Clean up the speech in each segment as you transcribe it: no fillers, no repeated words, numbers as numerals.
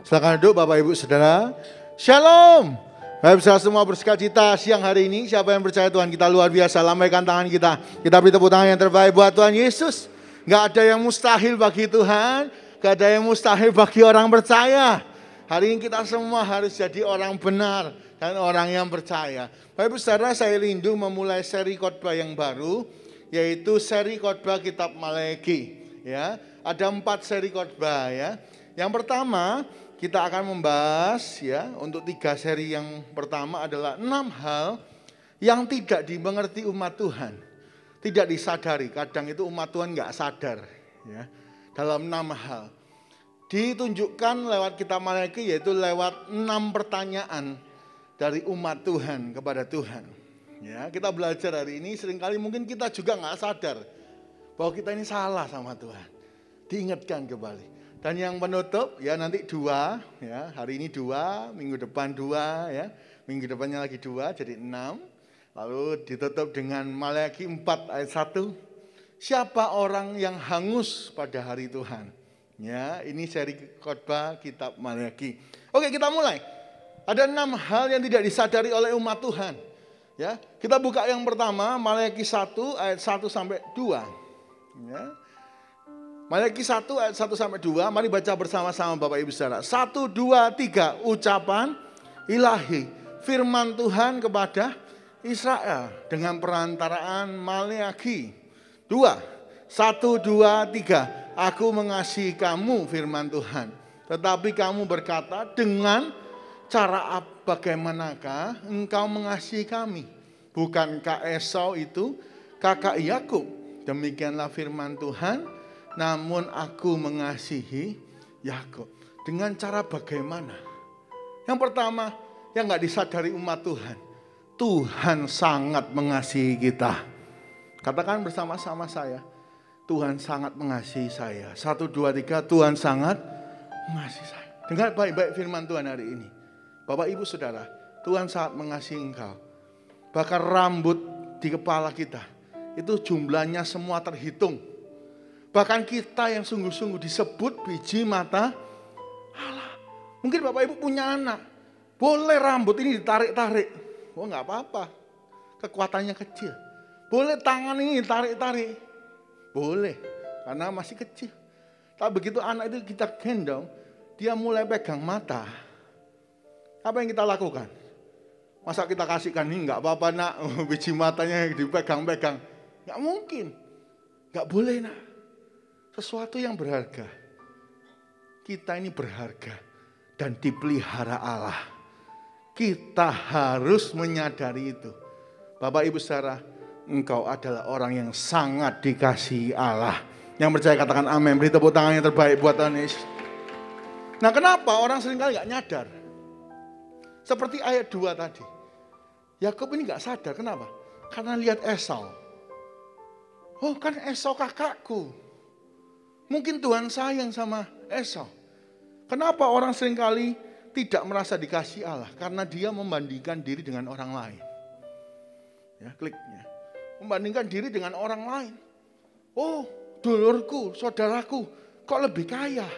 Silakan duduk Bapak Ibu Saudara. Shalom. Bapak Saudara semua bersukacita siang hari ini. Siapa yang percaya Tuhan kita luar biasa, lambaikan tangan kita. Kita beri tepuk tangan yang terbaik buat Tuhan Yesus. Gak ada yang mustahil bagi Tuhan. Gak ada yang mustahil bagi orang percaya. Hari ini kita semua harus jadi orang benar dan orang yang percaya. Bapak Ibu Saudara, saya rindu memulai seri khotbah yang baru, yaitu seri khotbah kitab Maleakhi. Ya, ada 4 seri khotbah ya. Yang pertama kita akan membahas ya, untuk 3 seri yang pertama adalah 6 hal yang tidak dimengerti umat Tuhan, tidak disadari. Kadang itu umat Tuhan nggak sadar ya, dalam 6 hal. Ditunjukkan lewat kitab Maleakhi, yaitu lewat 6 pertanyaan dari umat Tuhan kepada Tuhan. Ya, kita belajar hari ini, seringkali mungkin kita juga nggak sadar bahwa kita ini salah sama Tuhan. Diingatkan kembali. Dan yang penutup ya nanti 2 ya, hari ini 2, minggu depan 2 ya, minggu depannya lagi 2 jadi 6. Lalu ditutup dengan Maleakhi 4 ayat 1. Siapa orang yang hangus pada hari Tuhan? Ya, ini seri khotbah kitab Maleakhi. Oke, kita mulai. Ada 6 hal yang tidak disadari oleh umat Tuhan. Ya, kita buka yang pertama Maleakhi 1 ayat 1 sampai 2. Ya. Maleakhi 1 ayat 1 sampai 2, mari baca bersama-sama Bapak Ibu Saudara. 1, 2, 3, ucapan ilahi, firman Tuhan kepada Israel dengan perantaraan Maleakhi. 2, 1, 2, 3, aku mengasihi kamu firman Tuhan. Tetapi kamu berkata, dengan cara bagaimanakah engkau mengasihi kami? Bukankah Esau itu kakak Yakub? Demikianlah firman Tuhan. Namun aku mengasihi Yakub. Dengan cara bagaimana? Yang pertama, yang gak disadari umat Tuhan. Tuhan sangat mengasihi kita. Katakan bersama-sama saya. Tuhan sangat mengasihi saya. 1, 2, 3, Tuhan sangat mengasihi saya. Dengar baik-baik firman Tuhan hari ini. Bapak Ibu Saudara, Tuhan sangat mengasihi engkau. Bahkan rambut di kepala kita, itu jumlahnya semua terhitung. Bahkan kita yang sungguh-sungguh disebut biji mata Allah. Mungkin Bapak Ibu punya anak, boleh rambut ini ditarik-tarik. Oh nggak apa-apa, kekuatannya kecil. Boleh tangan ini ditarik-tarik. Boleh, karena masih kecil. Tapi begitu anak itu kita gendong, dia mulai pegang mata. Apa yang kita lakukan? Masa kita kasihkan, ini nggak apa-apa nak, biji matanya dipegang-pegang. Nggak mungkin, nggak boleh nak. Sesuatu yang berharga. Kita ini berharga dan dipelihara Allah. Kita harus menyadari itu. Bapak Ibu Saudara, engkau adalah orang yang sangat dikasihi Allah. Yang percaya katakan amin. Beri tepuk tangan yang terbaik buat Tuhan Yesus. Nah, kenapa orang seringkali gak nyadar? Seperti ayat 2 tadi. Yakub ini gak sadar, kenapa? Karena lihat Esau. Oh kan Esau kakakku. Mungkin Tuhan sayang sama Esau. Kenapa orang seringkali tidak merasa dikasihi Allah? Karena dia membandingkan diri dengan orang lain. Ya, kliknya. Membandingkan diri dengan orang lain. Oh, dulurku, saudaraku, kok lebih kaya?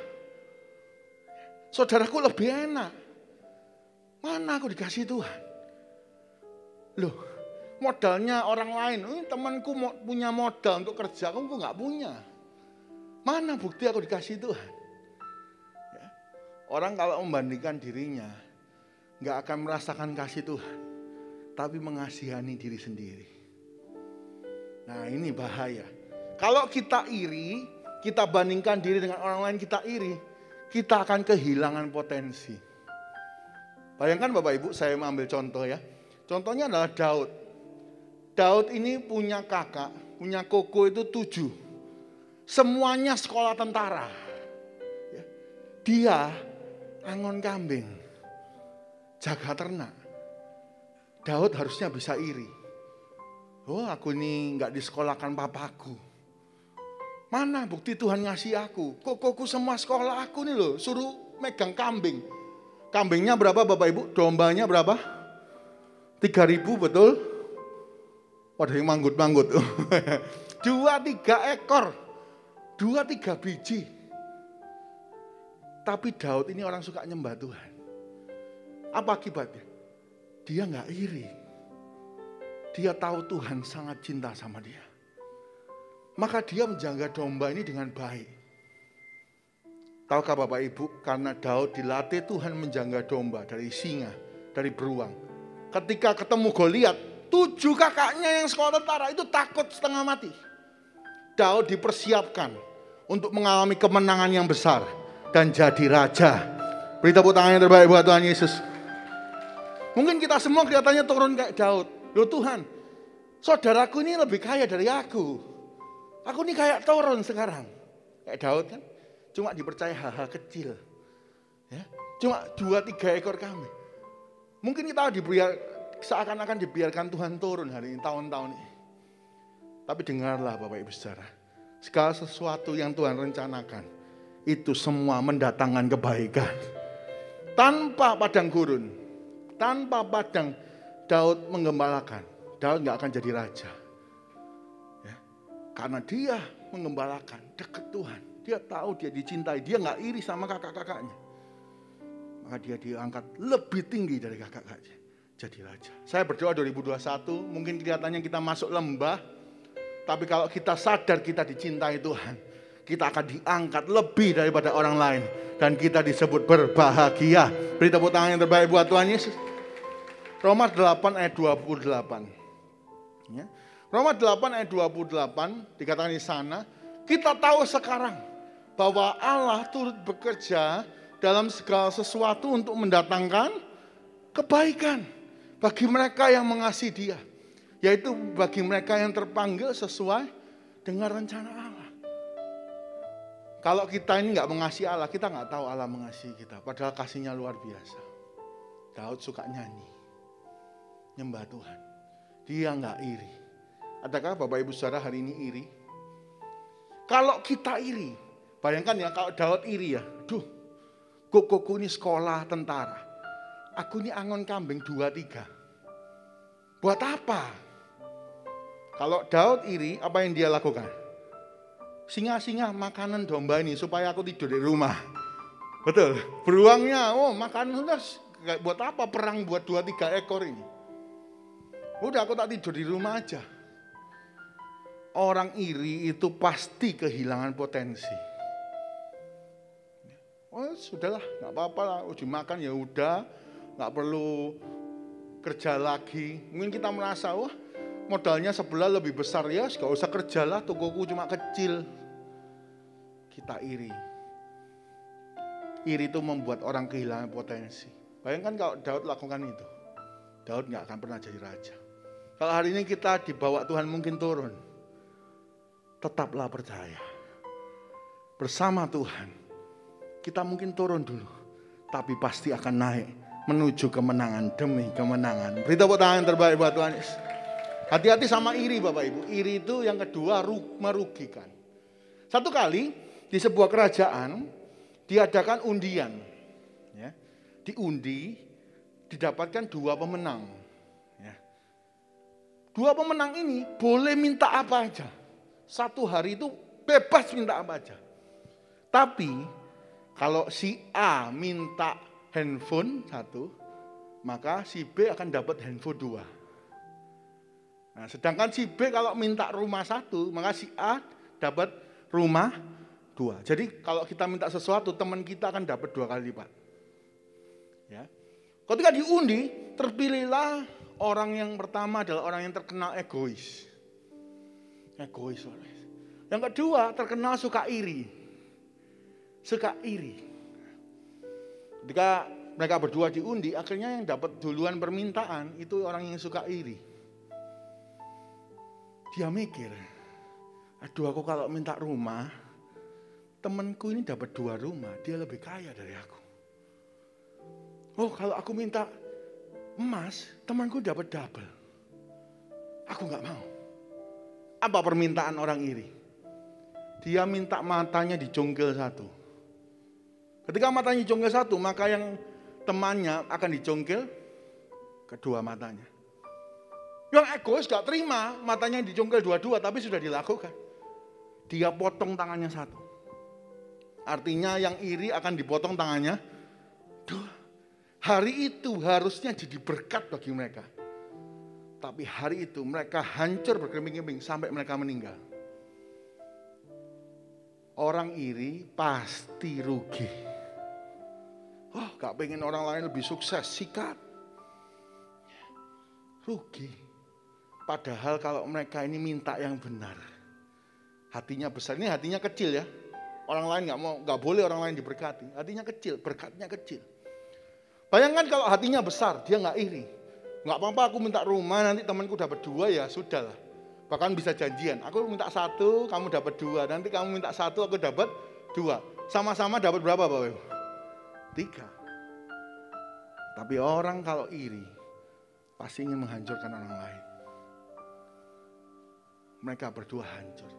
Saudaraku lebih enak. Mana aku dikasih Tuhan? Loh, modalnya orang lain. Temanku punya modal untuk kerja, kamu nggak punya. Mana bukti aku dikasih Tuhan? Ya. Orang kalau membandingkan dirinya, gak akan merasakan kasih Tuhan, tapi mengasihani diri sendiri. Nah ini bahaya. Kalau kita iri, kita bandingkan diri dengan orang lain, kita iri, kita akan kehilangan potensi. Bayangkan Bapak Ibu, saya mengambil contoh ya. Contohnya adalah Daud. Daud ini punya kakak, punya koko itu 7. Semuanya sekolah tentara. Dia angon kambing, jaga ternak. Daud harusnya bisa iri. Oh aku ini gak disekolahkan papaku. Mana bukti Tuhan ngasih aku? Kokoku semua sekolah aku nih loh, suruh megang kambing. Kambingnya berapa Bapak Ibu? Dombanya berapa? 3.000 betul? Waduh yang manggut-manggut. 2-3 ekor. 2-3 biji. Tapi Daud ini orang suka nyembah Tuhan. Apa akibatnya? Dia nggak iri. Dia tahu Tuhan sangat cinta sama dia. Maka dia menjaga domba ini dengan baik. Tahukah Bapak Ibu, karena Daud dilatih Tuhan menjaga domba dari singa, dari beruang. Ketika ketemu Goliat, 7 kakaknya yang sekolah tentara itu takut setengah mati. Daud dipersiapkan untuk mengalami kemenangan yang besar dan jadi raja. Beri tepuk tangan yang terbaik buat Tuhan Yesus. Mungkin kita semua kelihatannya turun kayak Daud. Loh Tuhan, saudaraku ini lebih kaya dari aku. Aku ini kayak turun sekarang. Kayak Daud kan, cuma dipercaya hal-hal kecil. Ya, cuma 2-3 ekor kambing. Mungkin kita seakan-akan dibiarkan Tuhan turun hari ini, tahun-tahun ini. Tapi dengarlah Bapak Ibu Saudara, segala sesuatu yang Tuhan rencanakan, itu semua mendatangkan kebaikan. Tanpa padang gurun, tanpa padang Daud menggembalakan, Daud gak akan jadi raja. Ya, karena dia menggembalakan, dekat Tuhan. Dia tahu dia dicintai, dia gak iri sama kakak-kakaknya. Maka dia diangkat lebih tinggi dari kakak-kakaknya, jadi raja. Saya berdoa 2021, mungkin kelihatannya kita masuk lembah, tapi kalau kita sadar kita dicintai Tuhan, kita akan diangkat lebih daripada orang lain. Dan kita disebut berbahagia. Beri tepuk tangan yang terbaik buat Tuhan Yesus. Roma 8 ayat 28. Ya. Roma 8 ayat 28 dikatakan di sana, kita tahu sekarang bahwa Allah turut bekerja dalam segala sesuatu untuk mendatangkan kebaikan bagi mereka yang mengasihi Dia. Yaitu bagi mereka yang terpanggil sesuai dengan rencana Allah. Kalau kita ini nggak mengasihi Allah, kita nggak tahu Allah mengasihi kita. Padahal kasihnya luar biasa. Daud suka nyanyi, nyembah Tuhan. Dia nggak iri. Adakah Bapak Ibu Saudara hari ini iri? Kalau kita iri, bayangkan ya kalau Daud iri ya. Duh, kokoku ini sekolah tentara. Aku ini angon kambing 2-3. Buat apa? Kalau Daud iri, apa yang dia lakukan? Singa-singa makanan domba ini supaya aku tidur di rumah. Betul. Beruangnya, makanan sudah. Buat apa perang buat 2-3 ekor ini? Udah aku tak tidur di rumah aja. Orang iri itu pasti kehilangan potensi. Oh sudahlah, nggak apa-apa lah. Udah makan ya udah, nggak perlu kerja lagi. Mungkin kita merasa, wah modalnya sebelah lebih besar ya, gak usah kerja lah, tokoku cuma kecil. Kita iri. Iri itu membuat orang kehilangan potensi. Bayangkan kalau Daud lakukan itu, Daud gak akan pernah jadi raja. Kalau hari ini kita dibawa Tuhan mungkin turun, tetaplah percaya. Bersama Tuhan, kita mungkin turun dulu, tapi pasti akan naik menuju kemenangan demi kemenangan. Beri tepuk tangan terbaik buat Tuhan Yesus. Hati-hati sama iri Bapak Ibu. Iri itu yang kedua merugikan. Satu kali di sebuah kerajaan diadakan undian. Ya. Diundi, didapatkan 2 pemenang. Ya. 2 pemenang ini boleh minta apa aja. Satu hari itu bebas minta apa aja. Tapi kalau si A minta handphone 1, maka si B akan dapat handphone 2. Nah, sedangkan si B kalau minta rumah 1, maka si A dapat rumah 2. Jadi kalau kita minta sesuatu, teman kita akan dapat 2 kali lipat. Ya. Ketika diundi, terpilihlah orang yang pertama adalah orang yang terkenal egois. Egois. Yang kedua terkenal suka iri. Suka iri. Ketika mereka berdua diundi, akhirnya yang dapat duluan permintaan itu orang yang suka iri. Dia mikir, aduh aku kalau minta rumah, temanku ini dapat 2 rumah, dia lebih kaya dari aku. Oh kalau aku minta emas, temanku dapat double. Aku gak mau. Apa permintaan orang iri? Dia minta matanya dicongkel 1. Ketika matanya dicongkel 1, maka yang temannya akan dicongkel kedua matanya. Yang egois gak terima, matanya dicongkel 2-2 tapi sudah dilakukan. Dia potong tangannya 1. Artinya yang iri akan dipotong tangannya. Hari itu harusnya jadi berkat bagi mereka. Tapi hari itu mereka hancur berkeping-keping sampai mereka meninggal. Orang iri pasti rugi. Gak pengen orang lain lebih sukses, sikat. Rugi. Padahal kalau mereka ini minta yang benar. Hatinya besar, ini hatinya kecil ya. Orang lain nggak boleh orang lain diberkati. Hatinya kecil, berkatnya kecil. Bayangkan kalau hatinya besar, dia nggak iri. Nggak apa-apa aku minta rumah, nanti temanku dapat 2 ya sudahlah. Bahkan bisa janjian, aku minta 1, kamu dapat 2. Nanti kamu minta 1, aku dapat 2. Sama-sama dapat berapa Bapak Ibu? 3. Tapi orang kalau iri, pasti ingin menghancurkan orang lain. Mereka berdua hancur.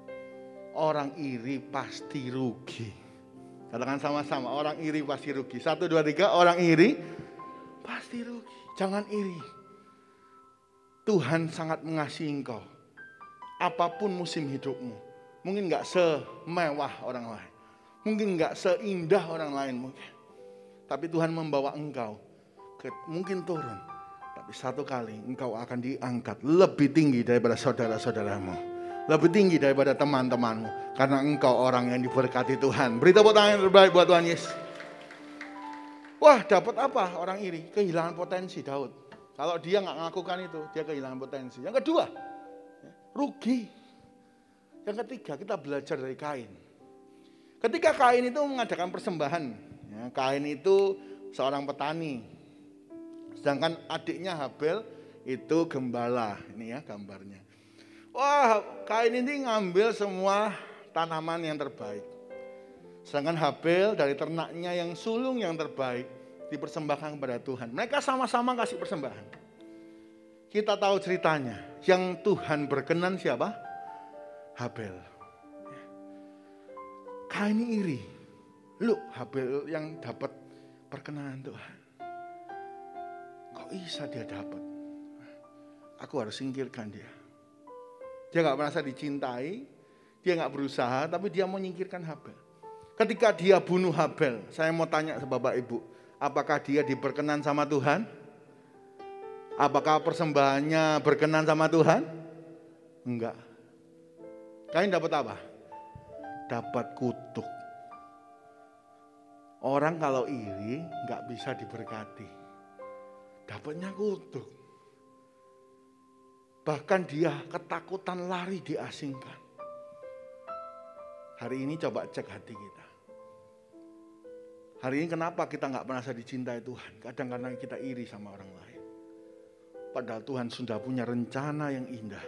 Orang iri pasti rugi. Katakan sama-sama, orang iri pasti rugi. 1, 2, 3, orang iri pasti rugi. Jangan iri. Tuhan sangat mengasihi engkau. Apapun musim hidupmu. Mungkin gak semewah orang lain. Mungkin gak seindah orang lain mungkin. Tapi Tuhan membawa engkau. Mungkin turun. Tapi satu kali engkau akan diangkat lebih tinggi daripada saudara-saudaramu. Lebih tinggi daripada teman-temanmu. Karena engkau orang yang diberkati Tuhan. Beri tepuk tangan yang terbaik buat Tuhan Yesus. Wah, dapat apa orang iri? Kehilangan potensi Daud. Kalau dia nggak melakukan itu, dia kehilangan potensi. Yang kedua, rugi. Yang ketiga, kita belajar dari Kain. Ketika Kain itu mengadakan persembahan. Kain itu seorang petani. Sedangkan adiknya Habel itu gembala. Ini ya gambarnya. Wah, Kain ini ngambil semua tanaman yang terbaik. Sedangkan Habel dari ternaknya yang sulung yang terbaik dipersembahkan kepada Tuhan. Mereka sama-sama kasih persembahan. Kita tahu ceritanya. Yang Tuhan berkenan siapa? Habel. Kain ini iri. Loh, Habel yang dapat perkenanan Tuhan. Kok bisa dia dapat? Aku harus singkirkan dia. Dia gak merasa dicintai, dia gak berusaha, tapi dia mau menyingkirkan Habel. Ketika dia bunuh Habel, saya mau tanya ke Bapak Ibu, apakah dia diberkenan sama Tuhan? Apakah persembahannya berkenan sama Tuhan? Enggak. Kain dapat apa? Dapat kutuk. Orang kalau iri gak bisa diberkati. Dapatnya kutuk. Bahkan dia ketakutan lari diasingkan. Hari ini coba cek hati kita. Hari ini kenapa kita gak merasa dicintai Tuhan? Kadang-kadang kita iri sama orang lain. Padahal Tuhan sudah punya rencana yang indah,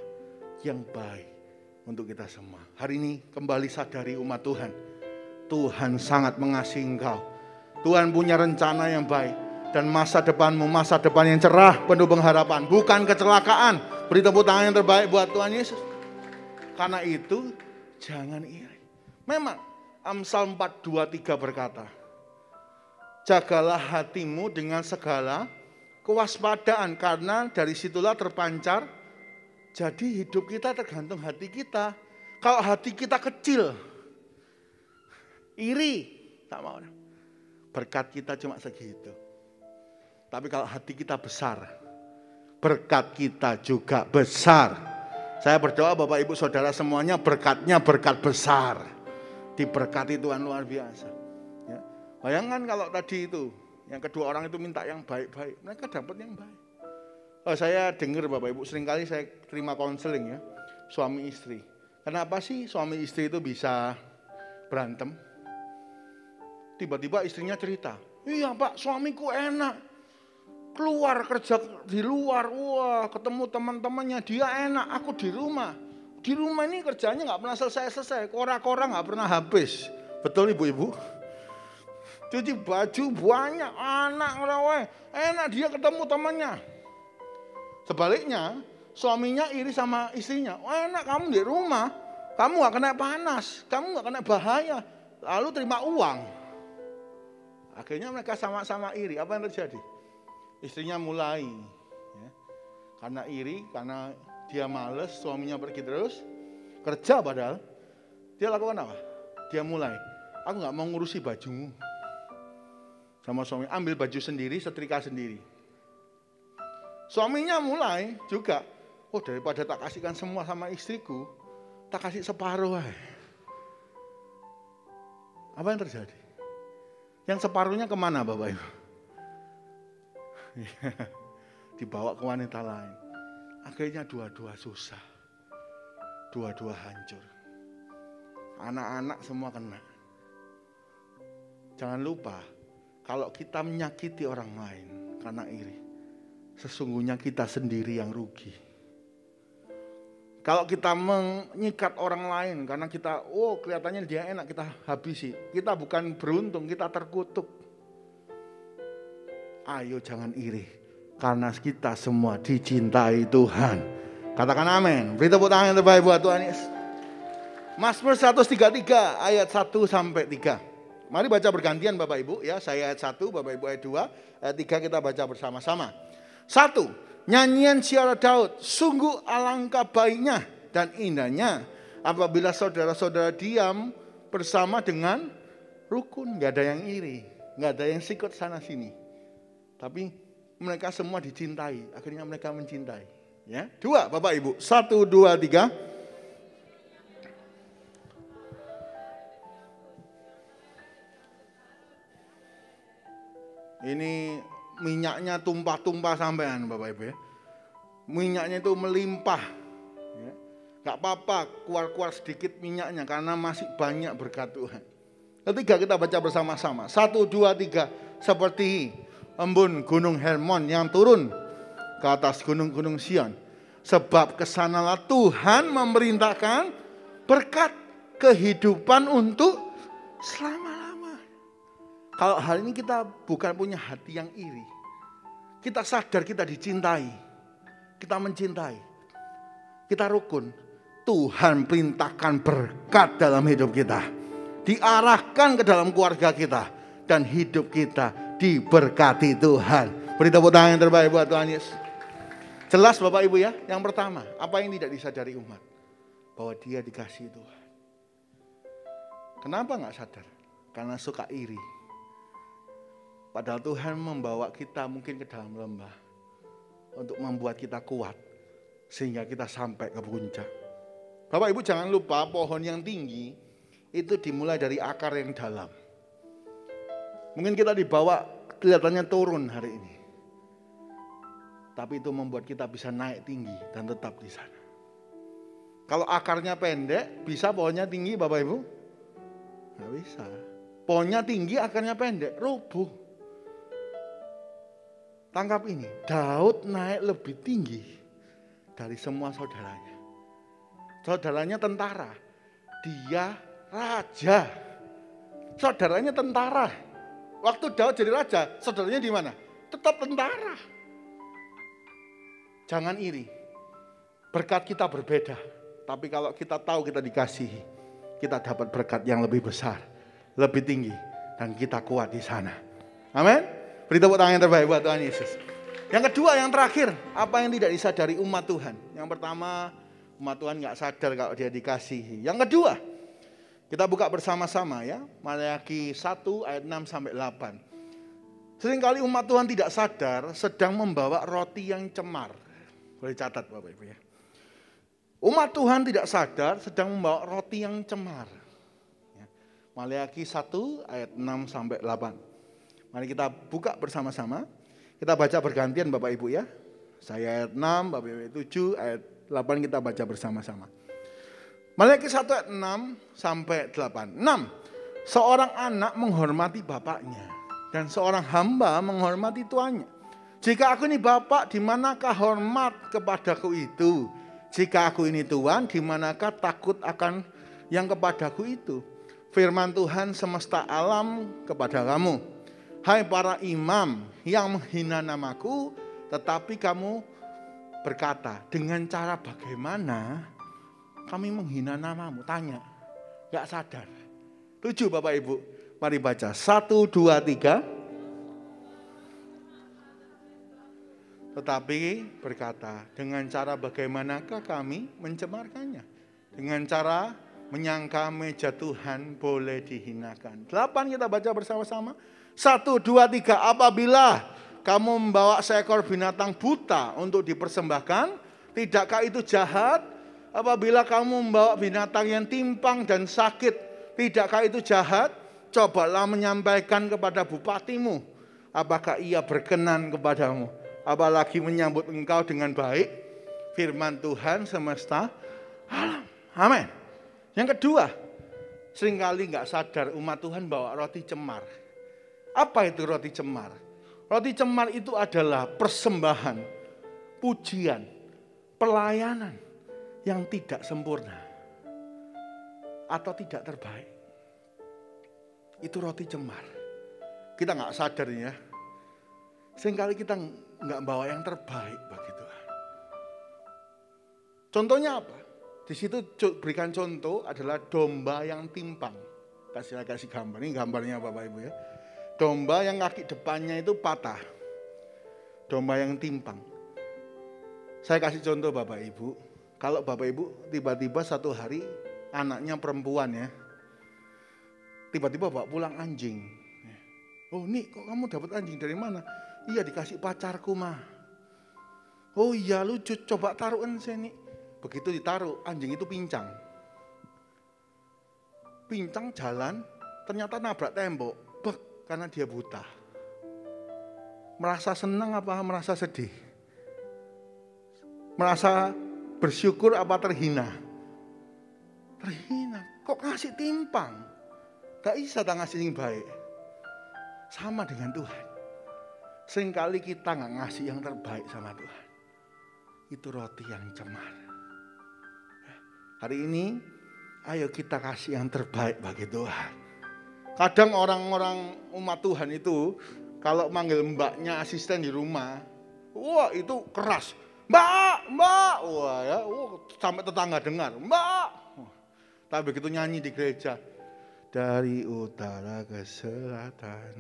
yang baik untuk kita semua. Hari ini kembali sadari umat Tuhan. Tuhan sangat mengasihi engkau. Tuhan punya rencana yang baik. Dan masa depanmu, masa depan yang cerah, penuh pengharapan. Bukan kecelakaan. Beri tepuk tangan yang terbaik buat Tuhan Yesus. Karena itu, jangan iri. Memang, Amsal 4:2-3 berkata, jagalah hatimu dengan segala kewaspadaan. Karena dari situlah terpancar. Jadi hidup kita tergantung hati kita. Kalau hati kita kecil, iri sama orang, berkat kita cuma segitu. Tapi kalau hati kita besar, berkat kita juga besar. Saya berdoa Bapak Ibu Saudara semuanya berkatnya berkat besar. Diberkati Tuhan luar biasa. Ya. Bayangkan kalau tadi itu, yang kedua orang itu minta yang baik-baik. Mereka dapat yang baik. Saya dengar Bapak Ibu, seringkali saya terima konseling ya. Suami istri. Kenapa sih suami istri itu bisa berantem? Tiba-tiba istrinya cerita. Iya Pak, suamiku enak. Keluar kerja di luar, wah ketemu teman-temannya, dia enak, aku di rumah. Di rumah ini kerjanya gak pernah selesai-selesai, kora-kora gak pernah habis. Betul ibu-ibu? Cuci baju banyak, anak enak dia ketemu temannya. Sebaliknya, suaminya iri sama istrinya, enak kamu di rumah, kamu gak kena panas, kamu gak kena bahaya, lalu terima uang. Akhirnya mereka sama-sama iri, apa yang terjadi? Istrinya mulai, ya, karena iri, karena dia males, suaminya pergi terus, kerja padahal, dia lakukan apa? Dia mulai aku nggak mau ngurusi bajumu. Sama suami, ambil baju sendiri, setrika sendiri. Suaminya mulai juga, oh daripada tak kasihkan semua sama istriku, tak kasih separuh. Apa yang terjadi? Yang separuhnya kemana Bapak Ibu? Dibawa ke wanita lain. Akhirnya dua-dua susah. Dua-dua hancur. Anak-anak semua kena. Jangan lupa, kalau kita menyakiti orang lain karena iri, sesungguhnya kita sendiri yang rugi. Kalau kita menyikat orang lain karena kita, kelihatannya dia enak, kita habisi. Kita bukan beruntung, kita terkutuk. Ayo jangan iri, karena kita semua dicintai Tuhan. Katakan amin. Beri tepuk tangan yang terbaik buat Tuhan Yesus. Mazmur 133 ayat 1 sampai 3. Mari baca bergantian Bapak Ibu ya. Saya ayat 1, Bapak Ibu ayat 2, ayat 3 kita baca bersama-sama. 1. Nyanyian Ziarah Daud, sungguh alangkah baiknya dan indahnya apabila saudara-saudara diam bersama dengan rukun. Gak ada yang iri, gak ada yang sikut sana sini. Tapi mereka semua dicintai, akhirnya mereka mencintai. Ya, 2 Bapak Ibu, 1, 2, 3. Ini minyaknya tumpah-tumpah sampean Bapak Ibu ya. Minyaknya itu melimpah. Ya. Gak apa-apa keluar-keluar sedikit minyaknya karena masih banyak berkat Tuhan. Ketiga kita baca bersama-sama. 1, 2, 3. Seperti embun gunung Hermon yang turun ke atas gunung-gunung Sion. Sebab kesanalah Tuhan memerintahkan berkat kehidupan untuk selama-lamanya. Kalau hari ini kita bukan punya hati yang iri. Kita sadar kita dicintai. Kita mencintai. Kita rukun. Tuhan perintahkan berkat dalam hidup kita. Diarahkan ke dalam keluarga kita. Dan hidup kita diberkati Tuhan. Beri tepuk tangan yang terbaik buat Tuhan Yesus. Jelas Bapak Ibu ya. Yang pertama, apa yang tidak disadari umat? Bahwa dia dikasihi Tuhan. Kenapa gak sadar? Karena suka iri. Padahal Tuhan membawa kita mungkin ke dalam lembah untuk membuat kita kuat sehingga kita sampai ke puncak. Bapak Ibu jangan lupa pohon yang tinggi itu dimulai dari akar yang dalam. Mungkin kita dibawa kelihatannya turun hari ini. Tapi itu membuat kita bisa naik tinggi dan tetap di sana. Kalau akarnya pendek, bisa pohonnya tinggi Bapak Ibu? Nggak bisa. Pohonnya tinggi, akarnya pendek, rubuh. Tangkap ini, Daud naik lebih tinggi dari semua saudaranya. Saudaranya tentara, dia raja. Saudaranya tentara. Waktu Daud jadi raja, saudaranya di mana? Tetap tentara. Jangan iri. Berkat kita berbeda. Tapi kalau kita tahu kita dikasihi, kita dapat berkat yang lebih besar, lebih tinggi, dan kita kuat di sana. Amin. Beri tepuk tangan yang terbaik buat Tuhan Yesus. Yang kedua, yang terakhir, apa yang tidak disadari umat Tuhan? Yang pertama, umat Tuhan gak sadar kalau dia dikasihi. Yang kedua, kita buka bersama-sama ya. Maleakhi 1 ayat 6 sampai 8. Seringkali umat Tuhan tidak sadar sedang membawa roti yang cemar. Boleh catat Bapak Ibu ya. Umat Tuhan tidak sadar sedang membawa roti yang cemar. Maleakhi 1 ayat 6 sampai 8. Mari kita buka bersama-sama. Kita baca bergantian Bapak Ibu ya. Saya ayat 6, Bapak Ibu ayat 7, ayat 8 kita baca bersama-sama. Maleakhi 1 ayat 6 sampai 8. 6. Seorang anak menghormati bapaknya dan seorang hamba menghormati tuannya. Jika aku ini bapak, di manakah hormat kepadaku itu? Jika aku ini tuan, di manakah takut akan yang kepadaku itu? Firman Tuhan semesta alam kepada kamu. Hai para imam yang menghina namaku, tetapi kamu berkata, dengan cara bagaimana kami menghina namamu? Tanya, gak sadar. 7 Bapak Ibu, mari baca. 1, 2, 3. Tetapi berkata, dengan cara bagaimanakah kami mencemarkannya? Dengan cara menyangka meja Tuhan boleh dihinakan. 8 kita baca bersama-sama. 1, 2, 3. Apabila kamu membawa seekor binatang buta untuk dipersembahkan, tidakkah itu jahat? Apabila kamu membawa binatang yang timpang dan sakit, tidakkah itu jahat? Cobalah menyampaikan kepada bupatimu, apakah ia berkenan kepadamu, apalagi menyambut engkau dengan baik. Firman Tuhan semesta alam. Amin. Yang kedua, seringkali nggak sadar umat Tuhan bawa roti cemar. Apa itu roti cemar? Roti cemar itu adalah persembahan, pujian, pelayanan yang tidak sempurna atau tidak terbaik. Itu roti cemar. Kita nggak sadar ya. Seringkali kita nggak bawa yang terbaik bagi Tuhan. Contohnya apa? Di situ berikan contoh adalah domba yang timpang. Kasih gambar. Ini gambarnya Bapak Ibu ya. Domba yang kaki depannya itu patah. Domba yang timpang. Saya kasih contoh Bapak Ibu. Kalau Bapak Ibu tiba-tiba satu hari anaknya perempuan ya. Tiba-tiba bawa pulang anjing. Oh nih kok kamu dapat anjing dari mana? Iya dikasih pacarku mah. Oh iya lucu, coba taruhan sini. Begitu ditaruh, anjing itu pincang. Pincang jalan, ternyata nabrak tembok. Bek, karena dia buta. Merasa senang apa merasa sedih? Merasa bersyukur apa terhina? Terhina. Kok ngasih timpang? Gak bisa tak ngasih yang baik. Sama dengan Tuhan. Seringkali kita gak ngasih yang terbaik sama Tuhan. Itu roti yang cemar. Hari ini, ayo kita kasih yang terbaik bagi Tuhan. Kadang orang-orang umat Tuhan itu, kalau manggil mbaknya asisten di rumah, wah itu keras. Mbak, mbak, wah ya, sampai tetangga dengar, mbak. Tapi begitu nyanyi di gereja, dari utara ke selatan,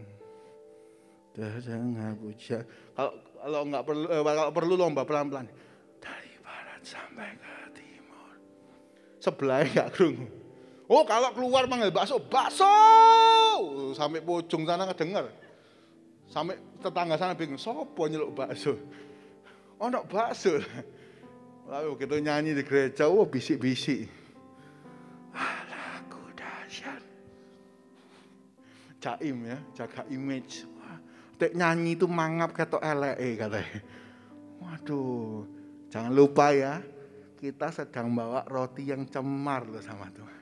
terdengar pujian. Kalau nggak perlu, kalau perlu lomba pelan-pelan. Dari barat sampai ke timur. Sebelahnya nggak kerungu. Oh kalau keluar manggil bakso, bakso, sampai pojong sana kedengar. Sampai tetangga sana bingung, sopo nyeluk bakso. Oh nak bakso. Lalu begitu nyanyi di gereja, bisik-bisik. Lagu dahsyat. Jaim ya, jaga image. Tek nyanyi itu mangap ketok elek katanya. Waduh, jangan lupa ya, kita sedang bawa roti yang cemar loh sama Tuhan.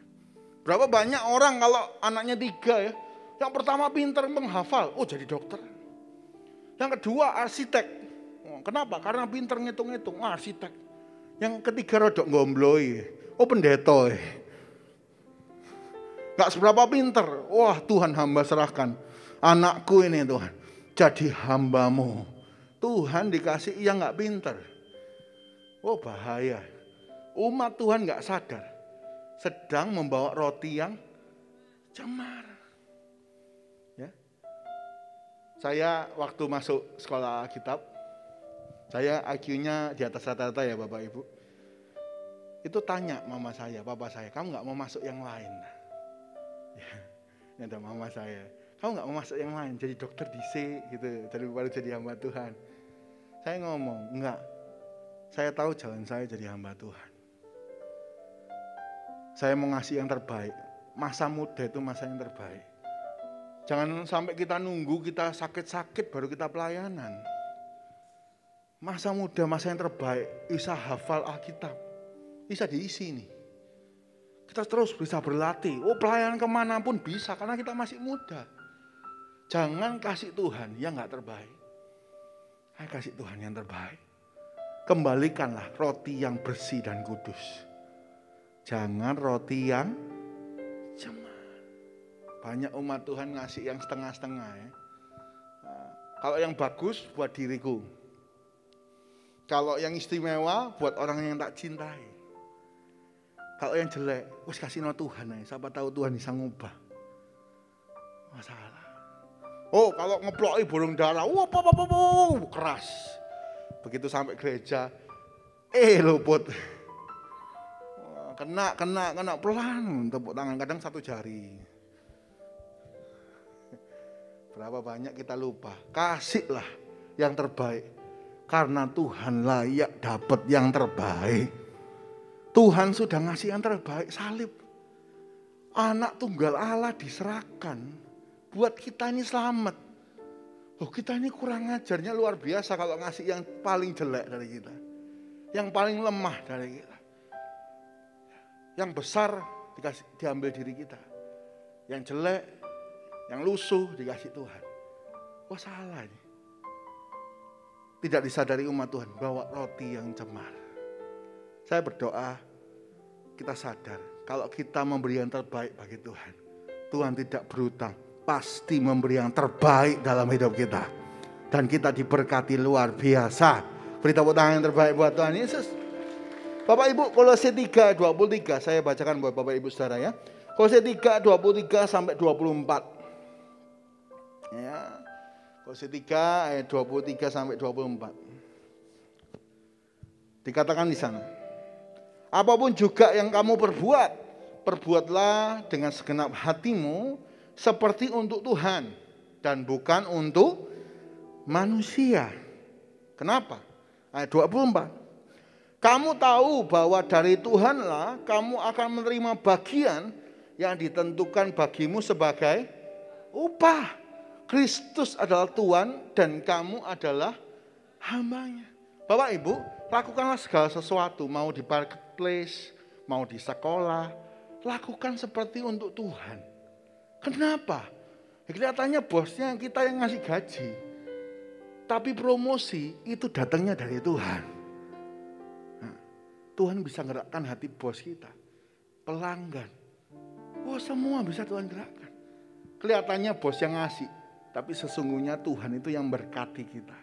Berapa banyak orang kalau anaknya 3 ya. Yang pertama pintar menghafal, oh jadi dokter. Yang kedua arsitek. Kenapa? Karena pintar ngitung-ngitung, arsitek. Yang ketiga rodok ngombloi, oh pendeta. Gak seberapa pinter. Wah Tuhan hamba serahkan. Anakku ini Tuhan. Jadi hambamu. Tuhan dikasih yang gak pinter. Oh bahaya. Umat Tuhan gak sadar. Sedang membawa roti yang cemar. Ya. Saya waktu masuk sekolah kitab. Saya IQ-nya di atas rata-rata ya Bapak Ibu. Itu tanya mama saya, papa saya. Kamu gak mau masuk yang lain? Ya, ada mama saya. Kamu nggak mau masuk yang lain, jadi dokter di C gitu, daripada jadi hamba Tuhan. Saya ngomong, enggak. Saya tahu jalan saya jadi hamba Tuhan. Saya mau ngasih yang terbaik. Masa muda itu masa yang terbaik. Jangan sampai kita nunggu kita sakit-sakit baru kita pelayanan. Masa muda, masa yang terbaik, bisa hafal Alkitab, bisa diisi nih. Kita terus bisa berlatih. Oh pelayanan kemanapun bisa karena kita masih muda. Jangan kasih Tuhan yang gak terbaik. Ayo kasih Tuhan yang terbaik. Kembalikanlah roti yang bersih dan kudus. Jangan roti yang cemar. Banyak umat Tuhan ngasih yang setengah-setengah ya. Kalau yang bagus buat diriku. Kalau yang istimewa buat orang yang tak cintai. Kalau yang jelek, wis kasih no Tuhan aja. Siapa tahu Tuhan bisa ngubah. Masalah. Oh, kalau ngeploki burung dara, keras. Begitu sampai gereja, luput. Kena pelan, tepuk tangan kadang satu jari. Berapa banyak kita lupa. Kasihlah yang terbaik. Karena Tuhan layak dapat yang terbaik. Tuhan sudah ngasih yang terbaik, salib. Anak tunggal Allah diserahkan buat kita ini selamat. Loh, kita ini kurang ajarnya luar biasa kalau ngasih yang paling jelek dari kita. Yang paling lemah dari kita. Yang besar diambil diri kita. Yang jelek, yang lusuh dikasih Tuhan. Wah, salah ini. Tidak disadari umat Tuhan, bawa roti yang cemar. Saya berdoa, kita sadar kalau kita memberi yang terbaik bagi Tuhan. Tuhan tidak berutang, pasti memberi yang terbaik dalam hidup kita. Dan kita diberkati luar biasa. Beri tepuk tangan yang terbaik buat Tuhan Yesus. Bapak Ibu, Kolose 3:23 saya bacakan buat Bapak Ibu Saudara ya. Kolose 3:23 sampai 24. Ya. Kolose 3 ayat 23 sampai 24. Dikatakan di sana. Apapun juga yang kamu perbuat, perbuatlah dengan segenap hatimu seperti untuk Tuhan dan bukan untuk manusia. Kenapa? Ayat 24. Kamu tahu bahwa dari Tuhanlah kamu akan menerima bagian yang ditentukan bagimu sebagai upah. Kristus adalah Tuhan dan kamu adalah hambanya. Bapak Ibu, lakukanlah segala sesuatu, mau di marketplace, mau di sekolah, lakukan seperti untuk Tuhan. Kenapa? Kelihatannya bosnya kita yang ngasih gaji. Tapi promosi itu datangnya dari Tuhan. Tuhan bisa gerakkan hati bos kita, pelanggan. Oh, semua bisa Tuhan gerakkan. Kelihatannya bos yang ngasih, tapi sesungguhnya Tuhan itu yang berkati kita.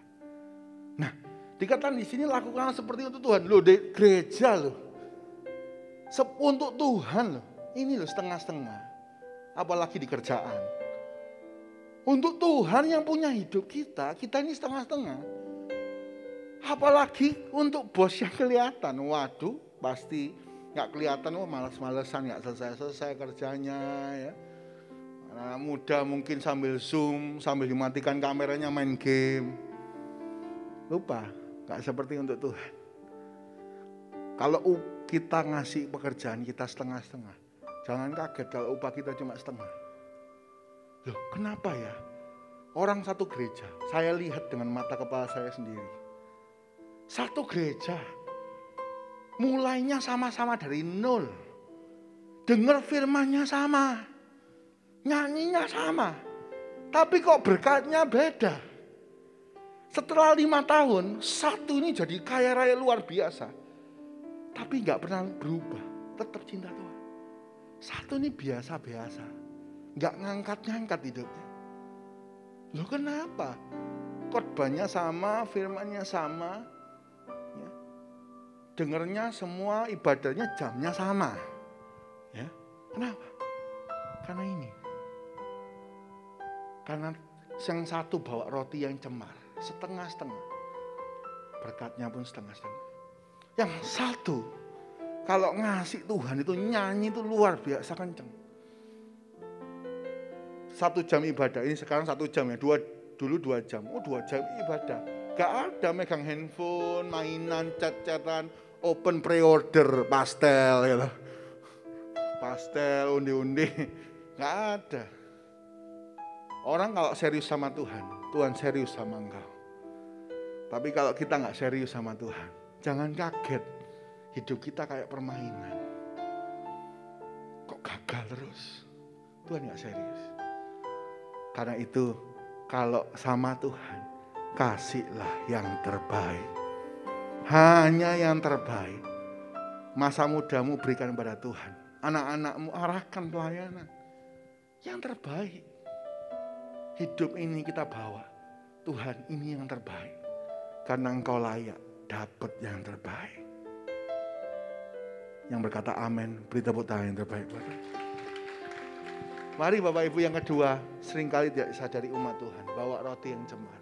Nah, dikatakan di sini lakukanlah seperti untuk Tuhan. Loh, di gereja loh. Untuk Tuhan loh. Ini loh setengah-setengah. Apalagi di kerjaan. Untuk Tuhan yang punya hidup kita ini setengah-setengah. Apalagi untuk bos yang kelihatan, waduh pasti gak kelihatan, malas-malesan, gak selesai-selesai kerjanya ya. Anak muda mungkin sambil Zoom, sambil dimatikan kameranya main game. Lupa, gak seperti untuk Tuhan. Kalau kita ngasih pekerjaan kita setengah-setengah, jangan kaget kalau upah kita cuma setengah. Loh, kenapa ya? Orang satu gereja, saya lihat dengan mata kepala saya sendiri. Satu gereja, mulainya sama-sama dari nol. Dengar firmannya sama, nyanyinya sama. Tapi kok berkatnya beda. Setelah 5 tahun, satu ini jadi kaya raya luar biasa. Tapi gak pernah berubah, tetap cinta Tuhan. Satu ini biasa-biasa, gak ngangkat-ngangkat hidupnya. Loh, kenapa? Khotbahnya sama, firmannya sama. Dengarnya semua, ibadahnya jamnya sama. Ya, kenapa? Karena ini. Karena yang satu bawa roti yang cemar, setengah-setengah. Berkatnya pun setengah-setengah. Yang satu, kalau ngasih Tuhan itu nyanyi itu luar biasa kenceng. 1 jam ibadah, ini sekarang 1 jam ya, dulu 2 jam. Oh, 2 jam ibadah. Gak ada megang handphone, mainan, chat-chatan, open pre-order, pastel gitu. Pastel, undi-undi, gak ada. Orang kalau serius sama Tuhan, Tuhan serius sama engkau. Tapi kalau kita gak serius sama Tuhan, jangan kaget, hidup kita kayak permainan. Kok gagal terus? Tuhan gak serius. Karena itu, kalau sama Tuhan, kasihlah yang terbaik. Hanya yang terbaik. Masa mudamu berikan pada Tuhan. Anak-anakmu arahkan pelayanan. Yang terbaik. Hidup ini kita bawa. Tuhan, ini yang terbaik. Karena engkau layak dapat yang terbaik. Yang berkata amin, beri tepuk tangan yang terbaik buat Tuhan. Mari Bapak Ibu, yang kedua, seringkali tidak disadari umat Tuhan. Bawa roti yang cemar.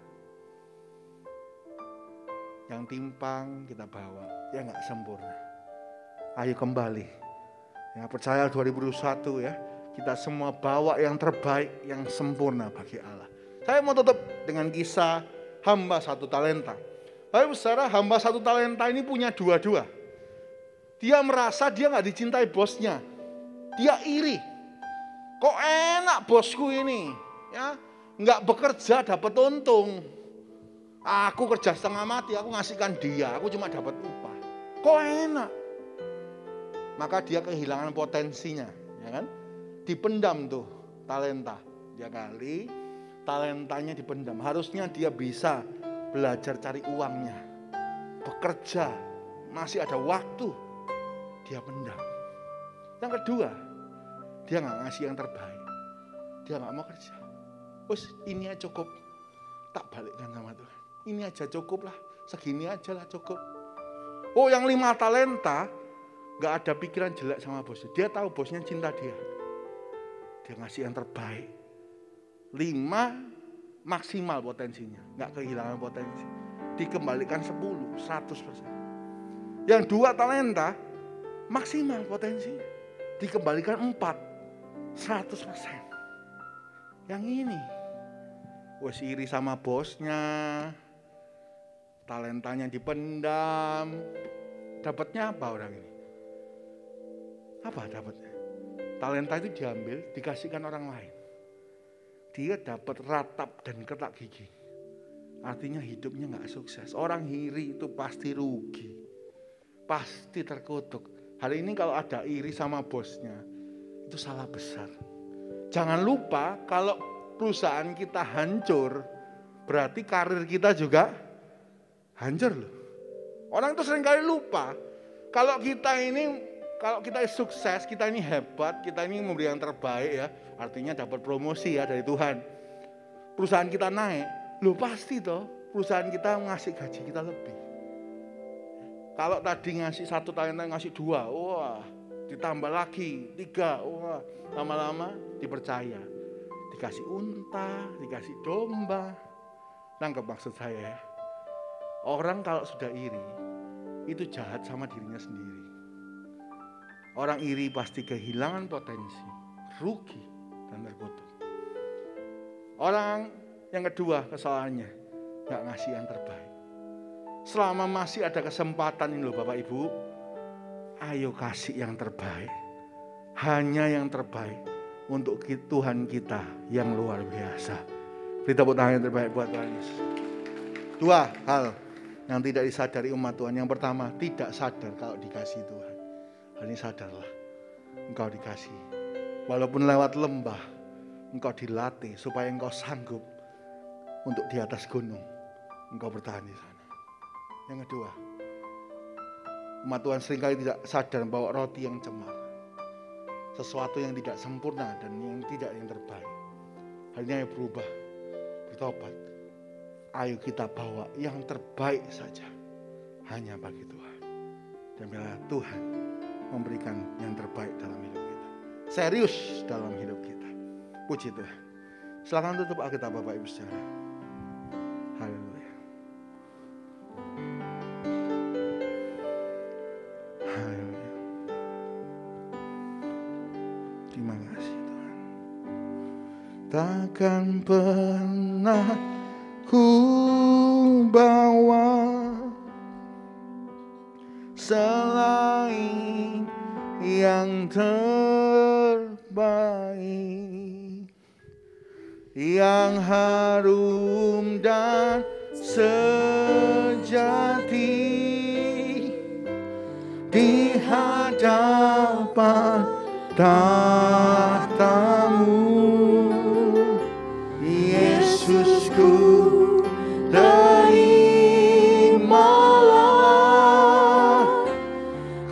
Yang timpang kita bawa, ya gak sempurna. Ayo kembali Ya, percaya 2021 ya, kita semua bawa yang terbaik, yang sempurna bagi Allah. Saya mau tutup dengan kisah hamba 1 talenta. Bapak saudara, hamba 1 talenta ini punya dua-dua. Dia merasa dia nggak dicintai bosnya. Dia iri. Kok enak bosku ini, ya nggak bekerja dapat untung. Aku kerja setengah mati, aku ngasihkan dia, aku cuma dapat upah. Kok enak? Maka dia kehilangan potensinya, ya kan? Dipendam tuh talenta. Dia kali talentanya dipendam. Harusnya dia bisa belajar cari uangnya, bekerja, masih ada waktu. Dia pendam. Yang kedua, dia nggak ngasih yang terbaik. Dia nggak mau kerja. Wes ini aja cukup. Tak balikkan sama Tuhan. Ini aja cukup lah. Segini aja lah cukup. Oh yang 5 talenta nggak ada pikiran jelek sama bosnya. Dia tahu bosnya cinta dia. Dia ngasih yang terbaik. 5 maksimal potensinya. Nggak kehilangan potensi. Dikembalikan 10, 100%. Yang 2 talenta maksimal potensinya. Dikembalikan 4, 100%. Yang ini, wes iri sama bosnya, talentanya dipendam. Dapatnya apa orang ini? Apa dapatnya? Talenta itu diambil, dikasihkan orang lain. Dia dapat ratap dan ketak gigi. Artinya hidupnya nggak sukses. Orang iri itu pasti rugi, pasti terkutuk. Hari ini kalau ada iri sama bosnya, itu salah besar. Jangan lupa kalau perusahaan kita hancur, berarti karir kita juga hancur loh. Orang itu seringkali lupa, kalau kita sukses, kita ini hebat, kita ini memberi yang terbaik ya, artinya dapat promosi ya dari Tuhan. Perusahaan kita naik, loh pasti toh perusahaan kita ngasih gaji kita lebih. Kalau tadi ngasih 1 talenta ngasih 2, wah ditambah lagi 3, wah lama-lama dipercaya. Dikasih unta, dikasih domba. Nangkep maksud saya ya. Orang kalau sudah iri, itu jahat sama dirinya sendiri. Orang iri pasti kehilangan potensi, rugi dan terkutuk. Orang yang kedua kesalahannya, gak ngasih yang terbaik. Selama masih ada kesempatan ini loh Bapak Ibu, ayo kasih yang terbaik. Hanya yang terbaik untuk Tuhan kita yang luar biasa. Beri tepuk tangan yang terbaik buat Tuhan Yesus. 2 hal yang tidak disadari umat Tuhan. Yang pertama, tidak sadar kalau dikasih Tuhan. Hari ini sadarlah, engkau dikasih. Walaupun lewat lembah, engkau dilatih supaya engkau sanggup untuk di atas gunung. Engkau bertahan di sana. Yang kedua, umat Tuhan seringkali tidak sadar bahwa roti yang cemar, sesuatu yang tidak sempurna dan yang tidak yang terbaik. Hari ini ayo berubah, bertobat. Ayo kita bawa yang terbaik saja, hanya bagi Tuhan. Dan biarlah Tuhan memberikan yang terbaik dalam hidup kita. Serius dalam hidup kita. Puji Tuhan. Silakan tutup Alkitab Bapak Ibu saudara. Haleluya. Haleluya. Terima kasih Tuhan. Takkan pernah ku bawa selain yang terbaik, yang harum dan sejati di hadapan tahtamu, Yesusku. Terimalah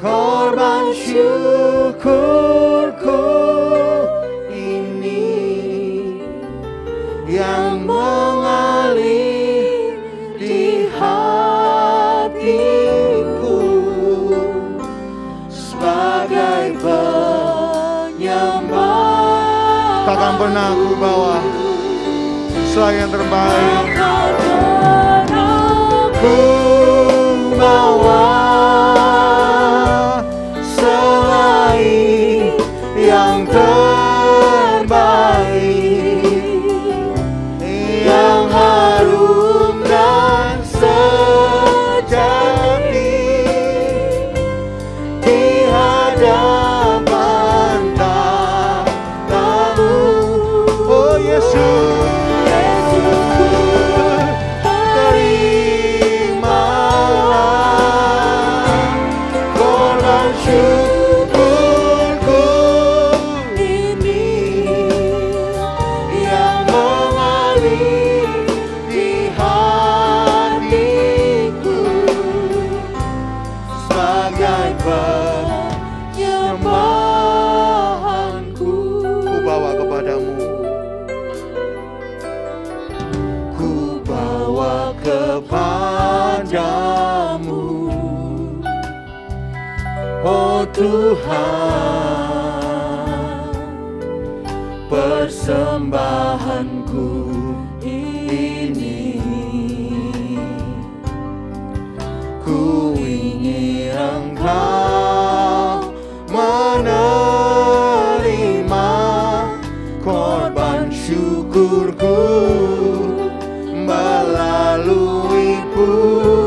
korban syukurku ini yang mengalir di hatiku sebagai penyembah. Takkan pernah aku bawa selain yang terbaik. Ku bawa selain kepadamu, oh Tuhan, persembahanku ini. Ku ingin Engkau menerima korban syukurku melalui pujian.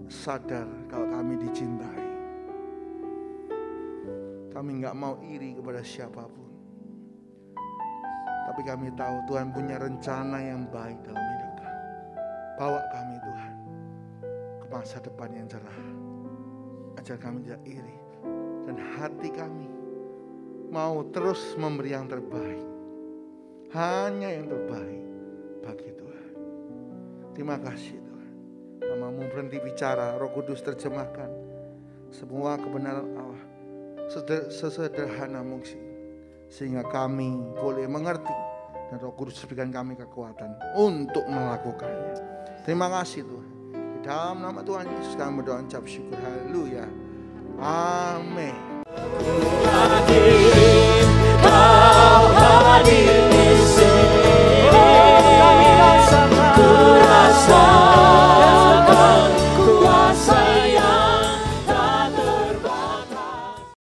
Sadar kalau kami dicintai. Kami nggak mau iri kepada siapapun. Tapi kami tahu Tuhan punya rencana yang baik dalam hidup kami. Bawa kami Tuhan ke masa depan yang cerah. Ajar kami tidak iri. Dan hati kami mau terus memberi yang terbaik. Hanya yang terbaik bagi Tuhan. Terima kasih. Namamu berhenti bicara, Roh Kudus terjemahkan semua kebenaran Allah sesederhana mungkin, sehingga kami boleh mengerti Dan Roh Kudus berikan kami kekuatan untuk melakukannya. Terima kasih Tuhan. Di dalam nama Tuhan Yesus kami berdoa ucap syukur. Haleluya. Amin.